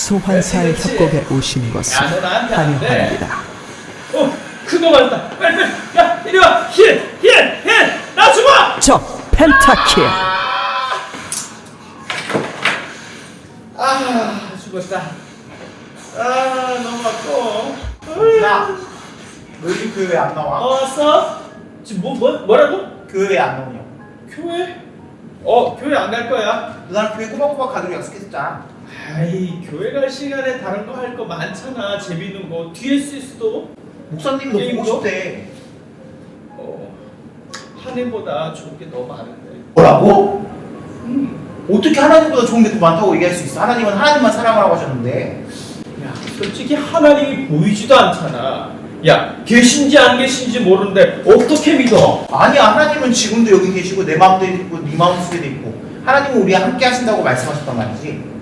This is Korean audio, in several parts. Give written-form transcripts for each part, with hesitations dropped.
소환사의 협곡에 오신 것을 환영합니다. 큰거 맞았다. 빨리. 야, 이리 와. 힐. 나 죽어. 적 펜타킬. 죽었다. 너무 아까워. 야, 너 요즘 교회 왜 안 나와? 왔어? 지금 뭐라고? 교회 왜 안 나오냐? 교회? 교회 안 갈 거야. 누나랑 교회 꼬박꼬박 가기로 약속했었잖아. 아이, 교회 갈 시간에 다른 거 할 거 많잖아. 재밌는 거. DSS도 목사님 너 보고 싶대. 하나님보다 좋은 게 너무 많은데. 뭐라고? 어떻게 하나님보다 좋은 게 더 많다고 얘기할 수 있어? 하나님은 하나님만 사랑하라고 하셨는데. 야, 솔직히 하나님이 보이지도 않잖아. 야, 계신지 안 계신지 모르는데 어떻게 믿어? 아니야, 하나님은 지금도 여기 계시고 내 마음도 있고 네 마음속에도 있고 하나님은 우리와 함께 하신다고 말씀하셨단 말이지.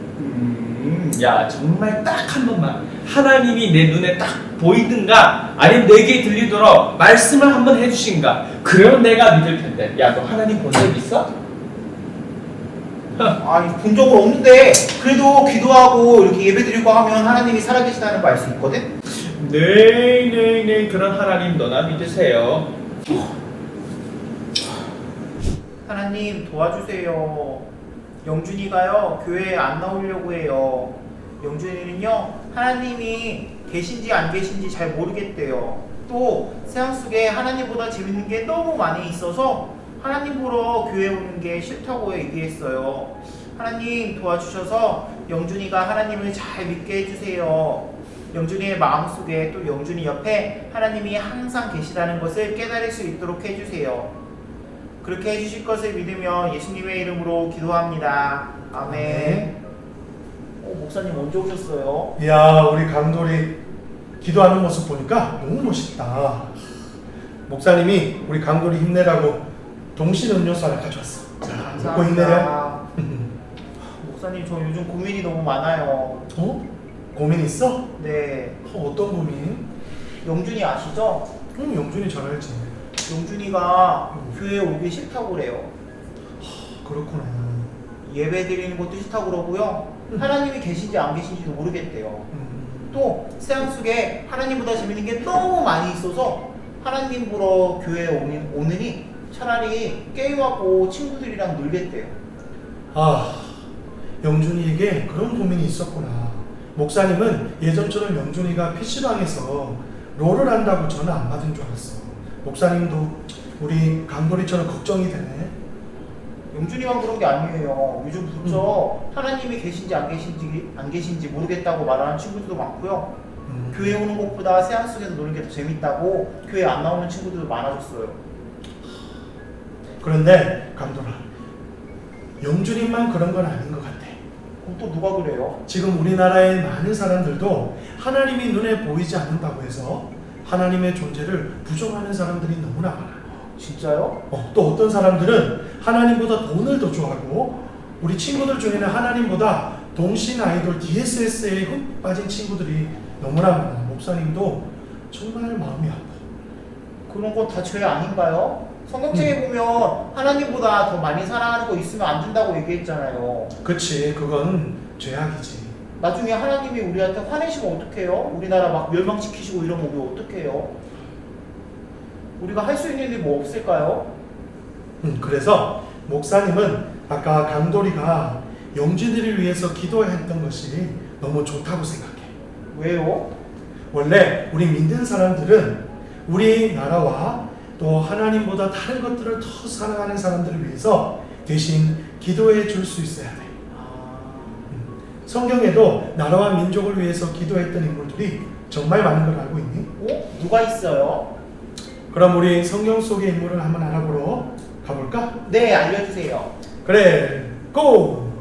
야, 정말 딱 한 번만 하나님이 내 눈에 딱 보이든가 아니면 내게 들리도록 말씀을 한번 해주신가. 그러면 내가 믿을 텐데. 야, 너 하나님 본 적 있어? 아니, 본 적은 없는데 그래도 기도하고 이렇게 예배드리고 하면 하나님이 살아계시다는 거 알 수 있거든? 네, 그런 하나님 너나 믿으세요. 하나님 도와주세요. 영준이가요 교회에 안 나오려고 해요. 영준이는요 하나님이 계신지 안 계신지 잘 모르겠대요. 또 세상 속에 하나님보다 재밌는 게 너무 많이 있어서 하나님 보러 교회 오는 게 싫다고 얘기했어요. 하나님 도와주셔서 영준이가 하나님을 잘 믿게 해주세요. 영준이의 마음속에 또 영준이 옆에 하나님이 항상 계시다는 것을 깨달을 수 있도록 해주세요. 그렇게 해주실 것을 믿으며 예수님의 이름으로 기도합니다. 아멘. 목사님 언제 오셨어요? 이야, 우리 강돌이 기도하는 모습 보니까 너무 멋있다. 목사님이 우리 강돌이 힘내라고 동신 음료수 하나 가져왔어. 자, 먹고 힘내렴. 목사님 저 요즘 고민이 너무 많아요. 고민 있어? 네. 어떤 고민? 영준이 아시죠? 영준이 잘 알지. 영준이가 교회에 오기 싫다고 그래요. 그렇구나. 예배 드리는 것도 싫다고 그러고요. 하나님이 계신지 안 계신지도 모르겠대요. 또 세상 속에 하나님보다 재밌는 게 너무 많이 있어서 하나님 보러 교회에 오느니 차라리 게임하고 친구들이랑 놀겠대요. 영준이에게 그런 고민이 있었구나. 목사님은 예전처럼 영준이가 PC방에서 롤을 한다고 전화 안 받은 줄 알았어. 목사님도 우리 강돌이처럼 걱정이 되네. 영준이만 그런 게 아니에요. 요즘 부쩍 하나님이 계신지 안 계신지 모르겠다고 말하는 친구들도 많고요. 교회 오는 것보다 세상 속에서 노는 게 더 재밌다고 교회 안 나오는 친구들도 많아졌어요. 그런데 강돌아, 영준이만 그런 건 아닌 것 같아. 그럼 또 누가 그래요? 지금 우리나라의 많은 사람들도 하나님이 눈에 보이지 않는다고 해서 하나님의 존재를 부정하는 사람들이 너무나 많아요. 진짜요? 또 어떤 사람들은 하나님보다 돈을 더 좋아하고, 우리 친구들 중에는 하나님보다 동신 아이돌 DSS에 흠 빠진 친구들이 너무나 많아요. 목사님도 정말 마음이 아파. 그런 건 다 죄 아닌가요? 성경책에 보면 하나님보다 더 많이 사랑하는 거 있으면 안 된다고 얘기했잖아요. 그치, 그건 죄악이지. 나중에 하나님이 우리한테 화내시면 어떡해요? 우리나라 막 멸망시키시고 이러면 우리 어떡해요? 우리가 할 수 있는 일이 뭐 없을까요? 그래서 목사님은 아까 강돌이가 영준이를 위해서 기도했던 것이 너무 좋다고 생각해. 왜요? 원래 우리 믿는 사람들은 우리나라와 또 하나님보다 다른 것들을 더 사랑하는 사람들을 위해서 대신 기도해 줄 수 있어야 돼. 성경에도 나라와 민족을 위해서 기도했던 인물들이 정말 많은 걸 알고 있니? 누가 있어요? 그럼 우리 성경 속의 인물을 한번 알아보러 가볼까? 네, 알려주세요. 그래, 고!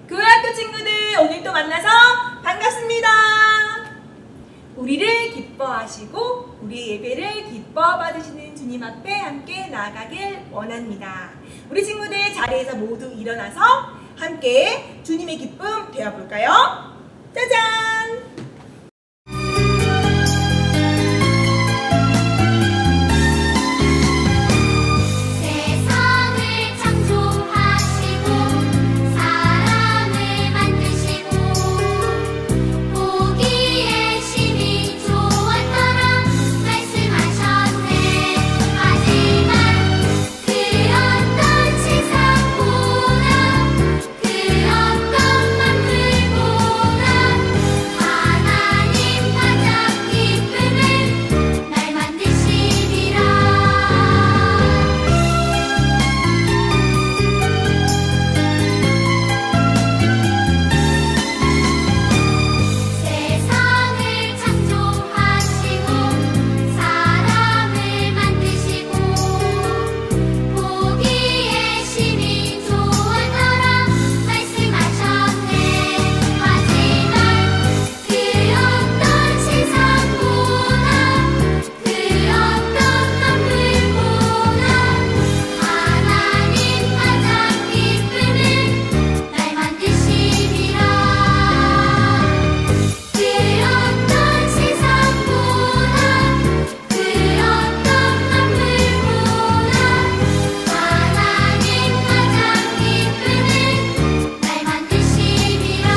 교회학교 친구들, 오늘 또 만나서 반갑습니다. 우리를 기뻐하시고 우리 예배를 기뻐 받으시는 주님 앞에 함께 나아가길 원합니다. 우리 친구들 자리에서 모두 일어나서 함께 주님의 기쁨 되어볼까요? 짜잔! 세상을 창조하시고 사람을 만드시고 보기에 심히 좋았더라 말씀하셨네. 하지만 그 어떤 세상보다 그 어떤 만물보다 하나님 가장 기쁨은 날 만드시리라. 세상을 창조하시고 사람을 만드시고 보기에 심히 좋았더라 말씀하셨네. 하지만 그 어떤 세상보다 그 어떤 만물보다 하나님 가장 기쁨은 날 만드시리라. 그 어떤 세상보다 그 어떤 만물보다 하나님 가장 기쁨은 날 만드시리라.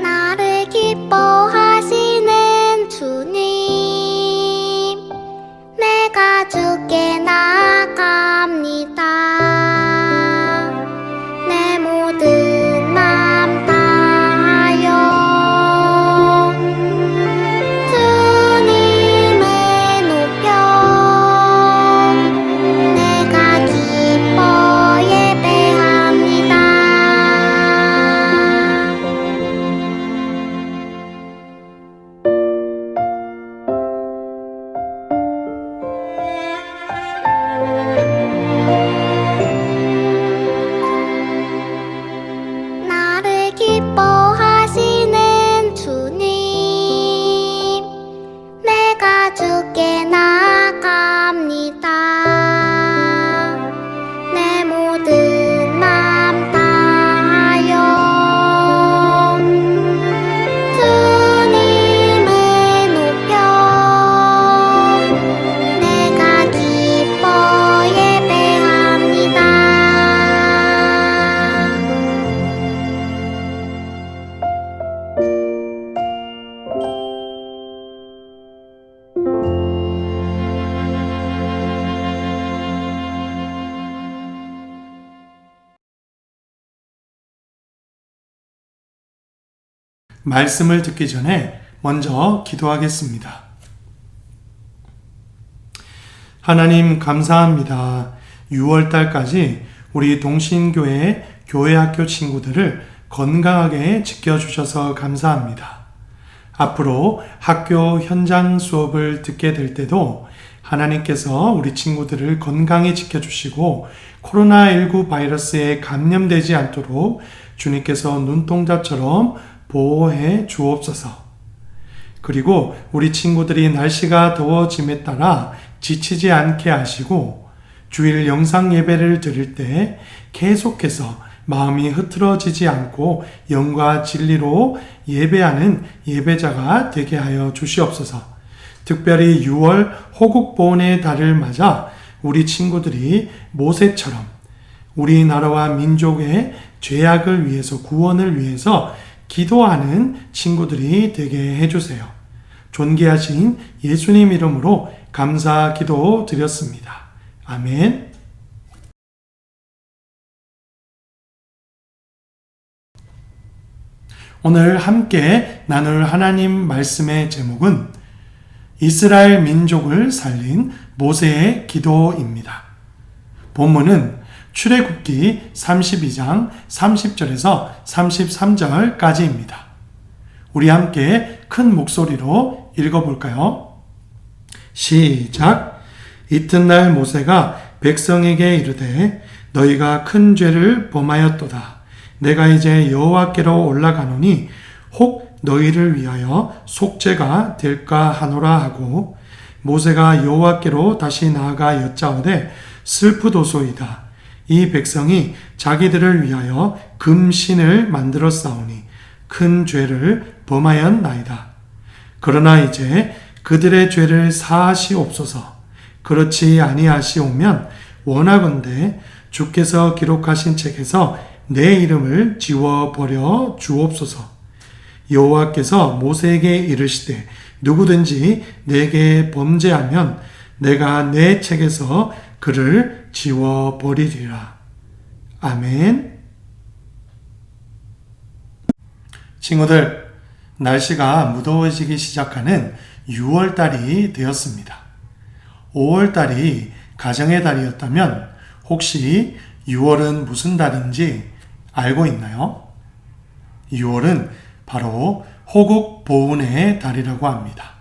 나를 기뻐하시는 주님, 내가 주께 나아갑니다. 내 모든 맘 다하여 주님을 높여 내가 기뻐 예배합니다. 나를 기뻐하시는 주님, 내가 주께 나아갑니다. 내 모든 맘 다하여 주님을 높여 내가 기뻐 예배합니다. 말씀을 듣기 전에 먼저 기도하겠습니다. 하나님 감사합니다. 6월달까지 우리 동신교회 교회학교 친구들을 건강하게 지켜주셔서 감사합니다. 앞으로 학교 현장 수업을 듣게 될 때도 하나님께서 우리 친구들을 건강히 지켜주시고 코로나19 바이러스에 감염되지 않도록 주님께서 눈동자처럼 보호해 주옵소서. 그리고 우리 친구들이 날씨가 더워짐에 따라 지치지 않게 하시고 주일 영상 예배를 드릴 때 계속해서 마음이 흐트러지지 않고 영과 진리로 예배하는 예배자가 되게 하여 주시옵소서. 특별히 6월 호국보훈의 달을 맞아 우리 친구들이 모세처럼 우리나라와 민족의 죄악을 위해서 구원을 위해서 기도하는 친구들이 되게 해주세요. 존귀하신 예수님 이름으로 감사 기도 드렸습니다. 아멘. 오늘 함께 나눌 하나님 말씀의 제목은 이스라엘 민족을 살린 모세의 기도입니다. 본문은 출애굽기 32장 30절에서 33절까지입니다. 우리 함께 큰 목소리로 읽어볼까요? 시작! 이튿날 모세가 백성에게 이르되 너희가 큰 죄를 범하였도다. 내가 이제 여호와께로 올라가노니 혹 너희를 위하여 속죄가 될까 하노라 하고 모세가 여호와께로 다시 나아가 여짜오되 슬프도소이다. 이 백성이 자기들을 위하여 금신을 만들어 싸우니 큰 죄를 범하였나이다. 그러나 이제 그들의 죄를 사하시옵소서. 그렇지 아니하시오면 원하건대 주께서 기록하신 책에서 내 이름을 지워버려 주옵소서. 여호와께서 모세에게 이르시되 누구든지 내게 범죄하면 내가 내 책에서 그를 지워버리리라. 아멘. 친구들, 날씨가 무더워지기 시작하는 6월달이 되었습니다. 5월달이 가정의 달이었다면 혹시 6월은 무슨 달인지 알고 있나요? 6월은 바로 호국 보훈의 달이라고 합니다.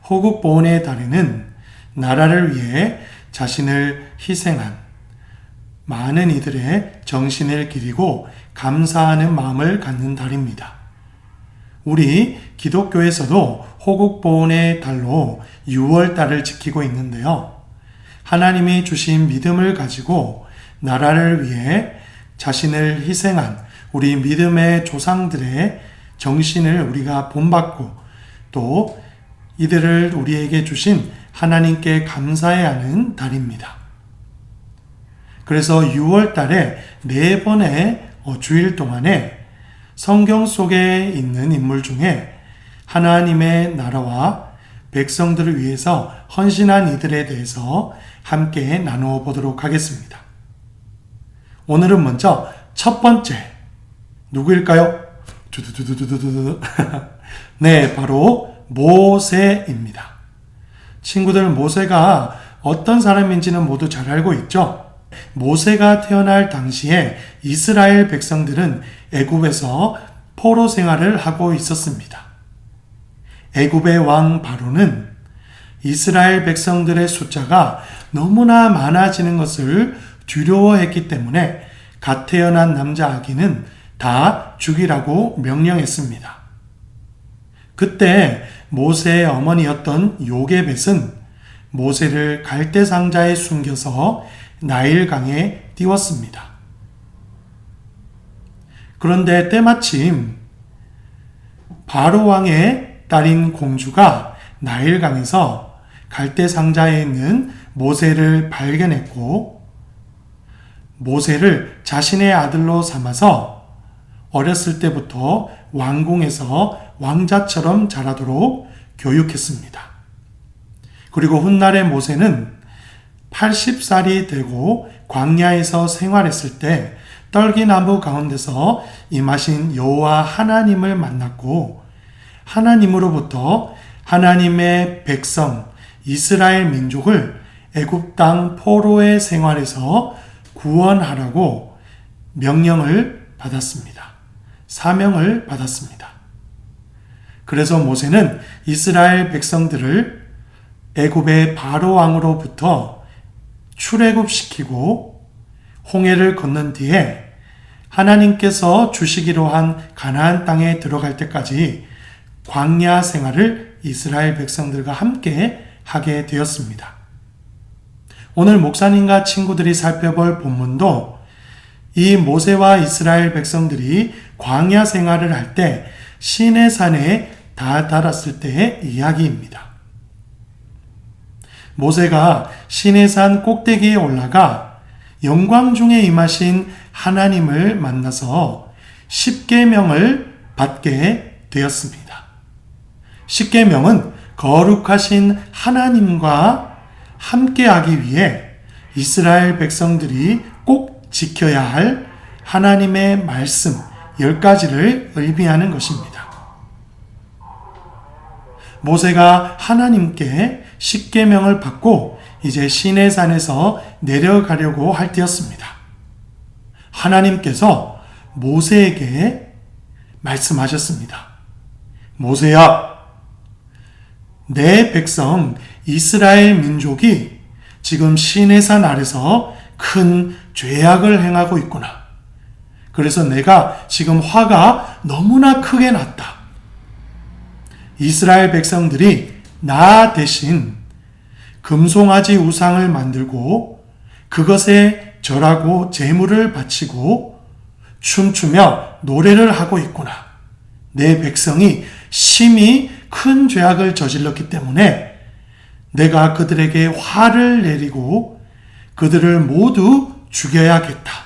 호국 보훈의 달에는 나라를 위해 자신을 희생한 많은 이들의 정신을 기리고 감사하는 마음을 갖는 달입니다. 우리 기독교에서도 호국 보훈의 달로 6월 달을 지키고 있는데요. 하나님이 주신 믿음을 가지고 나라를 위해 자신을 희생한 우리 믿음의 조상들의 정신을 우리가 본받고 또 이들을 우리에게 주신 하나님께 감사해야 하는 달입니다. 그래서 6월 달에 4번의 주일 동안에 성경 속에 있는 인물 중에 하나님의 나라와 백성들을 위해서 헌신한 이들에 대해서 함께 나누어 보도록 하겠습니다. 오늘은 먼저 첫 번째, 누구일까요? 두두두두두두두. 네, 바로 모세입니다. 친구들, 모세가 어떤 사람인지는 모두 잘 알고 있죠? 모세가 태어날 당시에 이스라엘 백성들은 애굽에서 포로 생활을 하고 있었습니다. 애굽의 왕 바로는 이스라엘 백성들의 숫자가 너무나 많아지는 것을 두려워했기 때문에 갓 태어난 남자 아기는 다 죽이라고 명령했습니다. 그때 모세의 어머니였던 요게벳은 모세를 갈대 상자에 숨겨서 나일강에 띄웠습니다. 그런데 때마침 바로 왕의 딸인 공주가 나일강에서 갈대 상자에 있는 모세를 발견했고 모세를 자신의 아들로 삼아서 어렸을 때부터 왕궁에서 왕자처럼 자라도록 교육했습니다. 그리고 훗날에 모세는 80살이 되고 광야에서 생활했을 때 떨기나무 가운데서 임하신 여호와 하나님을 만났고 하나님으로부터 하나님의 백성 이스라엘 민족을 애굽 땅 포로의 생활에서 구원하라고 명령을 받았습니다. 사명을 받았습니다. 그래서 모세는 이스라엘 백성들을 애굽의 바로 왕으로부터 출애굽시키고 홍해를 건넌 뒤에 하나님께서 주시기로 한 가나안 땅에 들어갈 때까지 광야 생활을 이스라엘 백성들과 함께 하게 되었습니다. 오늘 목사님과 친구들이 살펴볼 본문도 이 모세와 이스라엘 백성들이 광야 생활을 할 때 시내산에 다다랐을 때의 이야기입니다. 모세가 시내산 꼭대기에 올라가 영광 중에 임하신 하나님을 만나서 십계명을 받게 되었습니다. 십계명은 거룩하신 하나님과 함께하기 위해 이스라엘 백성들이 꼭 지켜야 할 하나님의 말씀 10가지를 의미하는 것입니다. 모세가 하나님께 십계명을 받고 이제 시내산에서 내려가려고 할 때였습니다. 하나님께서 모세에게 말씀하셨습니다. 모세야, 내 백성 이스라엘 민족이 지금 시내산 아래서 큰 죄악을 행하고 있구나. 그래서 내가 지금 화가 너무나 크게 났다. 이스라엘 백성들이 나 대신 금송아지 우상을 만들고 그것에 절하고 제물을 바치고 춤추며 노래를 하고 있구나. 내 백성이 심히 큰 죄악을 저질렀기 때문에 내가 그들에게 화를 내리고 그들을 모두 죽여야겠다.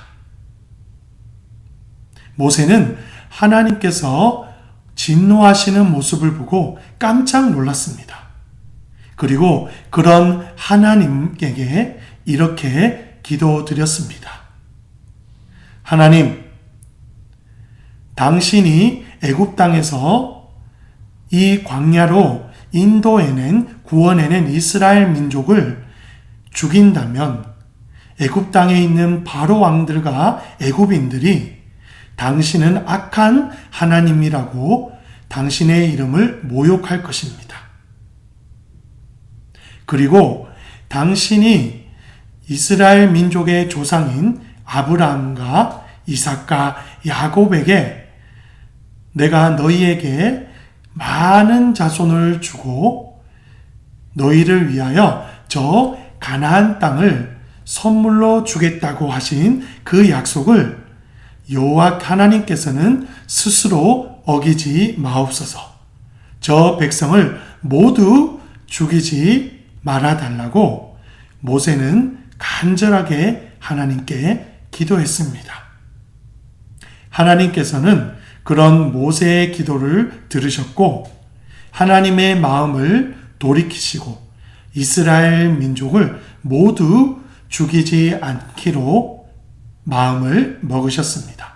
모세는 하나님께서 진노하시는 모습을 보고 깜짝 놀랐습니다. 그리고 그런 하나님께 이렇게 기도드렸습니다. 하나님, 당신이 애굽 땅에서 이 광야로 인도해낸 구원해낸 이스라엘 민족을 죽인다면 애굽 땅에 있는 바로 왕들과 애굽인들이 당신은 악한 하나님이라고 당신의 이름을 모욕할 것입니다. 그리고 당신이 이스라엘 민족의 조상인 아브라함과 이삭과 야곱에게 내가 너희에게 많은 자손을 주고 너희를 위하여 저 가나안 땅을 선물로 주겠다고 하신 그 약속을 여호와 하나님께서는 스스로 어기지 마옵소서. 저 백성을 모두 죽이지 말아달라고 모세는 간절하게 하나님께 기도했습니다. 하나님께서는 그런 모세의 기도를 들으셨고 하나님의 마음을 돌이키시고 이스라엘 민족을 모두 죽이지 않기로 마음을 먹으셨습니다.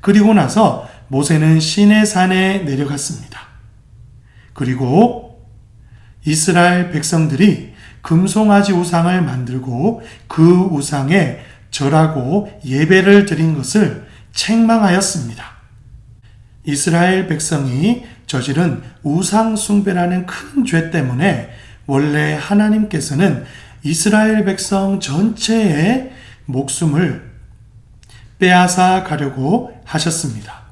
그리고 나서 모세는 시내산에 내려갔습니다. 그리고 이스라엘 백성들이 금송아지 우상을 만들고 그 우상에 절하고 예배를 드린 것을 책망하였습니다. 이스라엘 백성이 저지른 우상 숭배라는 큰 죄 때문에 원래 하나님께서는 이스라엘 백성 전체의 목숨을 빼앗아 가려고 하셨습니다.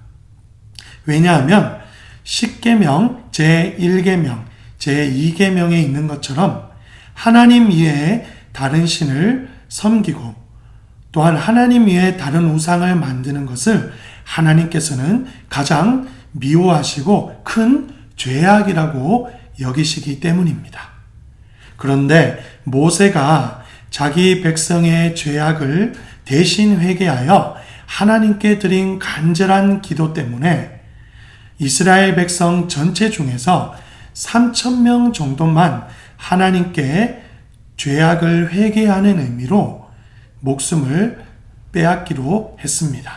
왜냐하면 10계명, 제1계명, 제2계명에 있는 것처럼 하나님 이외에 다른 신을 섬기고 또한 하나님 이외에 다른 우상을 만드는 것을 하나님께서는 가장 미워하시고 큰 죄악이라고 여기시기 때문입니다. 그런데 모세가 자기 백성의 죄악을 대신 회개하여 하나님께 드린 간절한 기도 때문에 이스라엘 백성 전체 중에서 3,000명 정도만 하나님께 죄악을 회개하는 의미로 목숨을 빼앗기로 했습니다.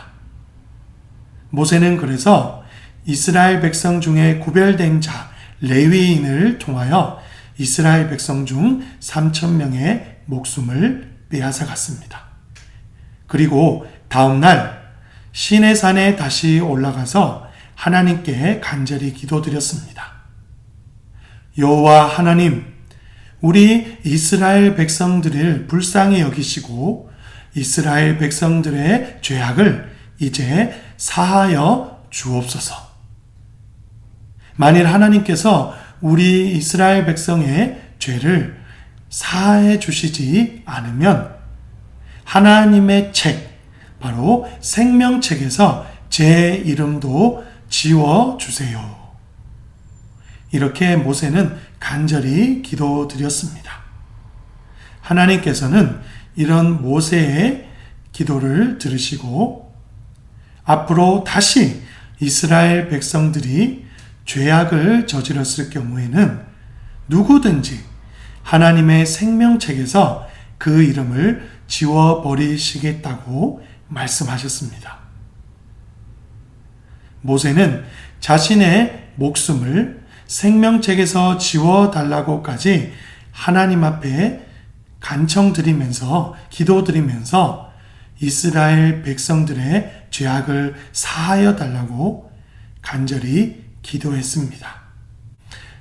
모세는 그래서 이스라엘 백성 중에 구별된 자 레위인을 통하여 이스라엘 백성 중 3,000명의 목숨을 빼앗아 갔습니다. 그리고 다음 날 시내산에 다시 올라가서 하나님께 간절히 기도드렸습니다. 여호와 하나님, 우리 이스라엘 백성들을 불쌍히 여기시고 이스라엘 백성들의 죄악을 이제 사하여 주옵소서. 만일 하나님께서 우리 이스라엘 백성의 죄를 사하해 주시지 않으면 하나님의 책, 바로 생명책에서 제 이름도 지워주세요. 이렇게 모세는 간절히 기도드렸습니다. 하나님께서는 이런 모세의 기도를 들으시고 앞으로 다시 이스라엘 백성들이 죄악을 저질렀을 경우에는 누구든지 하나님의 생명책에서 그 이름을 지워버리시겠다고 말씀하셨습니다. 모세는 자신의 목숨을 생명책에서 지워달라고까지 하나님 앞에 간청드리면서 기도드리면서 이스라엘 백성들의 죄악을 사하여 달라고 간절히 기도했습니다.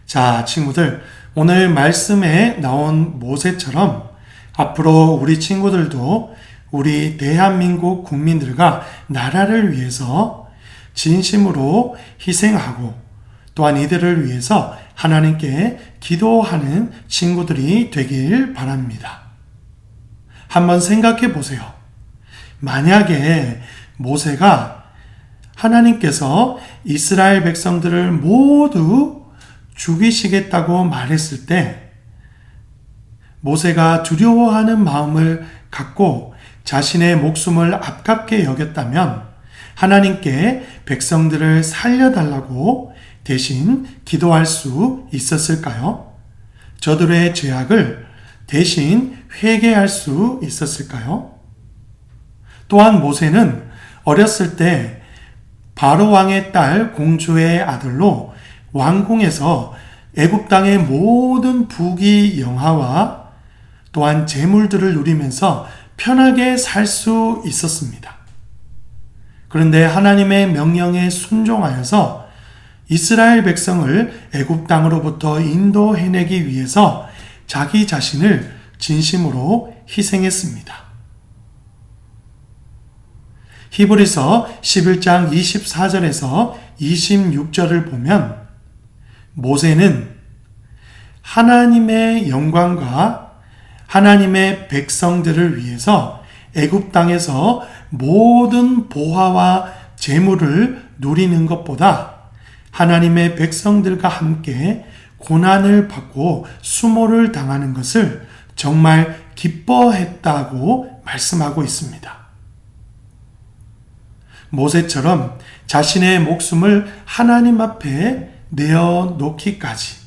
자, 친구들, 오늘 말씀에 나온 모세처럼 앞으로 우리 친구들도 우리 대한민국 국민들과 나라를 위해서 진심으로 희생하고 또한 이들을 위해서 하나님께 기도하는 친구들이 되길 바랍니다. 한번 생각해 보세요. 만약에 모세가 하나님께서 이스라엘 백성들을 모두 죽이시겠다고 말했을 때 모세가 두려워하는 마음을 갖고 자신의 목숨을 아깝게 여겼다면 하나님께 백성들을 살려달라고 대신 기도할 수 있었을까요? 저들의 죄악을 대신 회개할 수 있었을까요? 또한 모세는 어렸을 때 바로 왕의 딸 공주의 아들로 왕궁에서 애굽 땅의 모든 부귀 영화와 또한 재물들을 누리면서 편하게 살 수 있었습니다. 그런데 하나님의 명령에 순종하여서 이스라엘 백성을 애굽 땅으로부터 인도해내기 위해서 자기 자신을 진심으로 희생했습니다. 히브리서 11장 24절에서 26절을 보면 모세는 하나님의 영광과 하나님의 백성들을 위해서 애굽 땅에서 모든 보화와 재물을 누리는 것보다 하나님의 백성들과 함께 고난을 받고 수모를 당하는 것을 정말 기뻐했다고 말씀하고 있습니다. 모세처럼 자신의 목숨을 하나님 앞에 내어놓기까지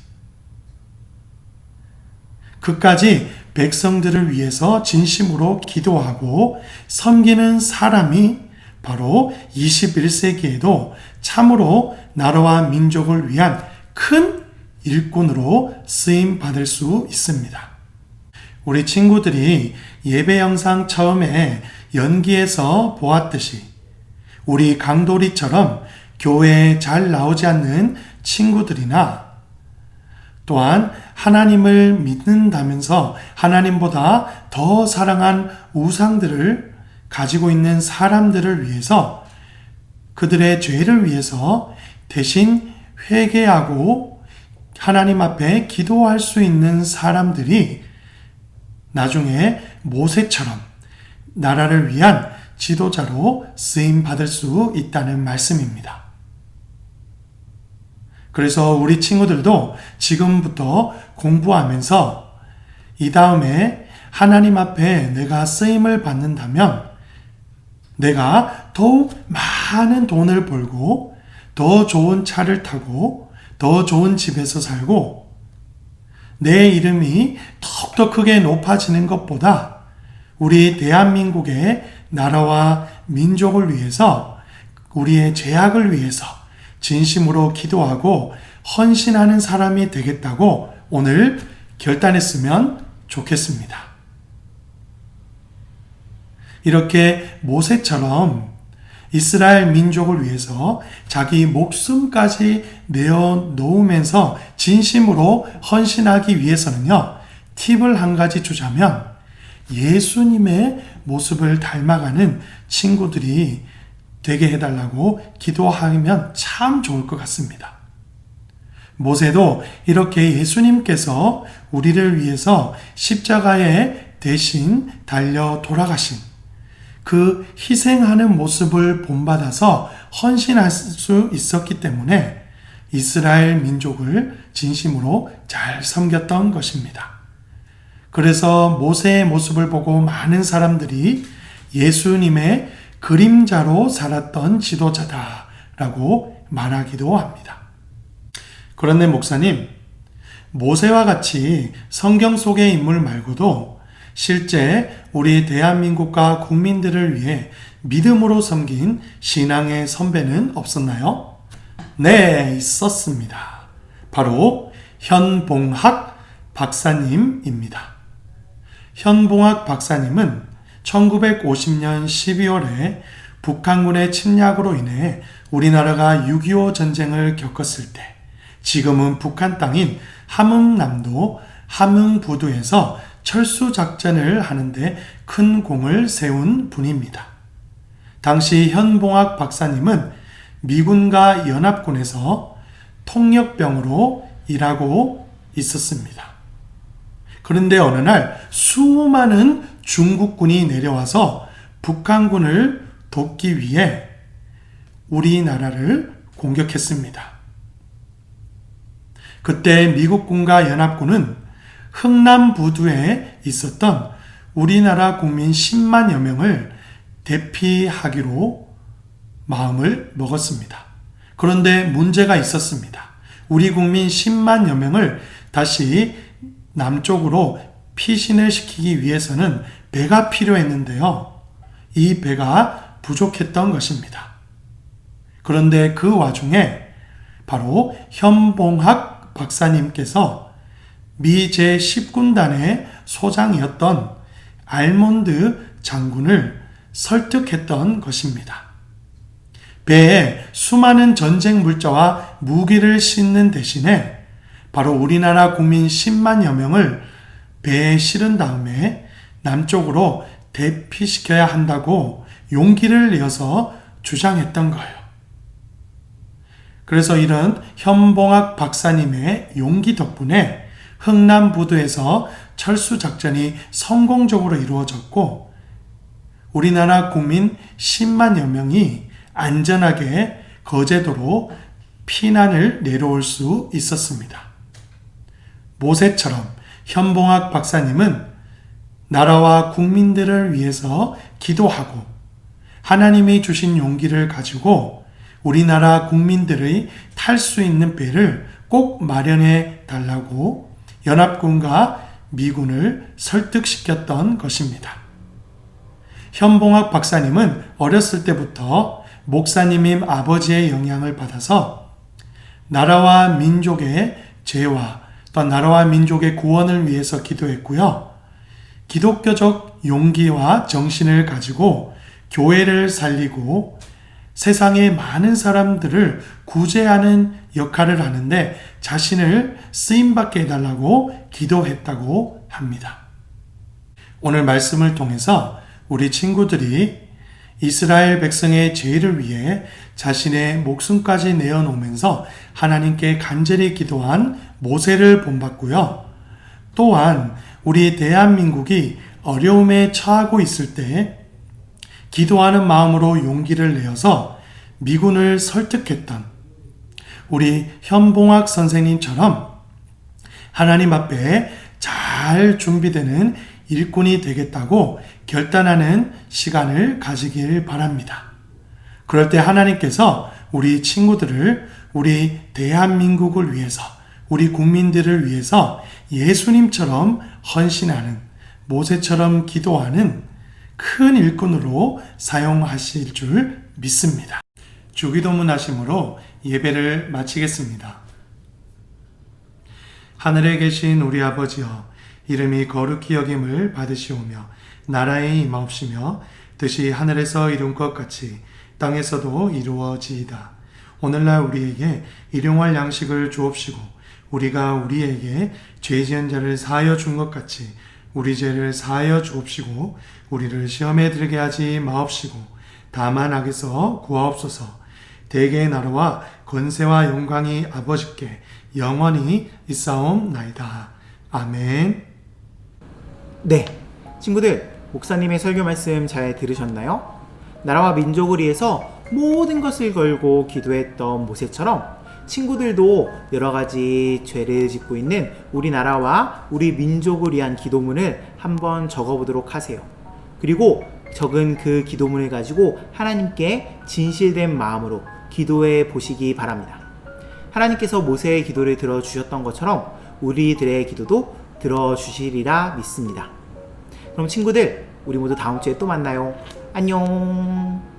그까지 백성들을 위해서 진심으로 기도하고 섬기는 사람이 바로 21세기에도 참으로 나라와 민족을 위한 큰 일꾼으로 쓰임 받을 수 있습니다. 우리 친구들이 예배 영상 처음에 연기에서 보았듯이 우리 강도리처럼 교회에 잘 나오지 않는 친구들이나 또한 하나님을 믿는다면서 하나님보다 더 사랑한 우상들을 가지고 있는 사람들을 위해서 그들의 죄를 위해서 대신 회개하고 하나님 앞에 기도할 수 있는 사람들이 나중에 모세처럼 나라를 위한 지도자로 쓰임 받을 수 있다는 말씀입니다. 그래서 우리 친구들도 지금부터 공부하면서 이 다음에 하나님 앞에 내가 쓰임을 받는다면 내가 더욱 많은 돈을 벌고 더 좋은 차를 타고 더 좋은 집에서 살고 내 이름이 더욱더 크게 높아지는 것보다 우리 대한민국의 나라와 민족을 위해서 우리의 죄악을 위해서 진심으로 기도하고 헌신하는 사람이 되겠다고 오늘 결단했으면 좋겠습니다. 이렇게 모세처럼 이스라엘 민족을 위해서 자기 목숨까지 내어놓으면서 진심으로 헌신하기 위해서는요, 팁을 한 가지 주자면 예수님의 모습을 닮아가는 친구들이 되게 해달라고 기도하면 참 좋을 것 같습니다. 모세도 이렇게 예수님께서 우리를 위해서 십자가에 대신 달려 돌아가신 그 희생하는 모습을 본받아서 헌신할 수 있었기 때문에 이스라엘 민족을 진심으로 잘 섬겼던 것입니다. 그래서 모세의 모습을 보고 많은 사람들이 예수님의 그림자로 살았던 지도자다라고 말하기도 합니다. 그런데 목사님, 모세와 같이 성경 속의 인물 말고도 실제 우리 대한민국과 국민들을 위해 믿음으로 섬긴 신앙의 선배는 없었나요? 네, 있었습니다. 바로 현봉학 박사님입니다. 현봉학 박사님은 1950년 12월에 북한군의 침략으로 인해 우리나라가 6.25 전쟁을 겪었을 때 지금은 북한 땅인 함흥남도 함흥부두에서 철수 작전을 하는데 큰 공을 세운 분입니다. 당시 현봉학 박사님은 미군과 연합군에서 통역병으로 일하고 있었습니다. 그런데 어느 날 수많은 중국군이 내려와서 북한군을 돕기 위해 우리나라를 공격했습니다. 그때 미국군과 연합군은 흥남부두에 있었던 우리나라 국민 10만여 명을 대피하기로 마음을 먹었습니다. 그런데 문제가 있었습니다. 우리 국민 10만여 명을 다시 남쪽으로 피신을 시키기 위해서는 배가 필요했는데요. 이 배가 부족했던 것입니다. 그런데 그 와중에 바로 현봉학 박사님께서 미 제10군단의 소장이었던 알몬드 장군을 설득했던 것입니다. 배에 수많은 전쟁 물자와 무기를 싣는 대신에 바로 우리나라 국민 10만여 명을 배에 실은 다음에 남쪽으로 대피시켜야 한다고 용기를 내어서 주장했던 거예요. 그래서 이런 현봉학 박사님의 용기 덕분에 흥남부두에서 철수 작전이 성공적으로 이루어졌고 우리나라 국민 10만여 명이 안전하게 거제도로 피난을 내려올 수 있었습니다. 모세처럼 현봉학 박사님은 나라와 국민들을 위해서 기도하고 하나님이 주신 용기를 가지고 우리나라 국민들의 탈 수 있는 배를 꼭 마련해 달라고 연합군과 미군을 설득시켰던 것입니다. 현봉학 박사님은 어렸을 때부터 목사님인 아버지의 영향을 받아서 나라와 민족의 죄와 또 나라와 민족의 구원을 위해서 기도했고요. 기독교적 용기와 정신을 가지고 교회를 살리고 세상의 많은 사람들을 구제하는 역할을 하는데 자신을 쓰임받게 해달라고 기도했다고 합니다. 오늘 말씀을 통해서 우리 친구들이 이스라엘 백성의 죄를 위해 자신의 목숨까지 내어놓으면서 하나님께 간절히 기도한 모세를 본받고요. 또한 우리 대한민국이 어려움에 처하고 있을 때 기도하는 마음으로 용기를 내어서 미군을 설득했던 우리 현봉학 선생님처럼 하나님 앞에 잘 준비되는 일꾼이 되겠다고 결단하는 시간을 가지길 바랍니다. 그럴 때 하나님께서 우리 친구들을 우리 대한민국을 위해서 우리 국민들을 위해서 예수님처럼 헌신하는 모세처럼 기도하는 큰 일꾼으로 사용하실 줄 믿습니다. 주기도문 하심으로 예배를 마치겠습니다. 하늘에 계신 우리 아버지여, 이름이 거룩히 여김을 받으시오며 나라에 임하옵시며 뜻이 하늘에서 이룬 것 같이 땅에서도 이루어지이다. 오늘날 우리에게 일용할 양식을 주옵시고 우리가 우리에게 죄 지은 자를 사하여 준 것 같이 우리 죄를 사하여 주옵시고 우리를 시험에 들게 하지 마옵시고 다만 악에서 구하옵소서. 대개의 나라와 권세와 영광이 아버지께 영원히 있사옵나이다. 아멘. 네, 친구들, 목사님의 설교 말씀 잘 들으셨나요? 나라와 민족을 위해서 모든 것을 걸고 기도했던 모세처럼 친구들도 여러가지 죄를 짓고 있는 우리나라와 우리 민족을 위한 기도문을 한번 적어보도록 하세요. 그리고 적은 그 기도문을 가지고 하나님께 진실된 마음으로 기도해 보시기 바랍니다. 하나님께서 모세의 기도를 들어주셨던 것처럼 우리들의 기도도 들어주시리라 믿습니다. 그럼 친구들, 우리 모두 다음 주에 또 만나요. 안녕.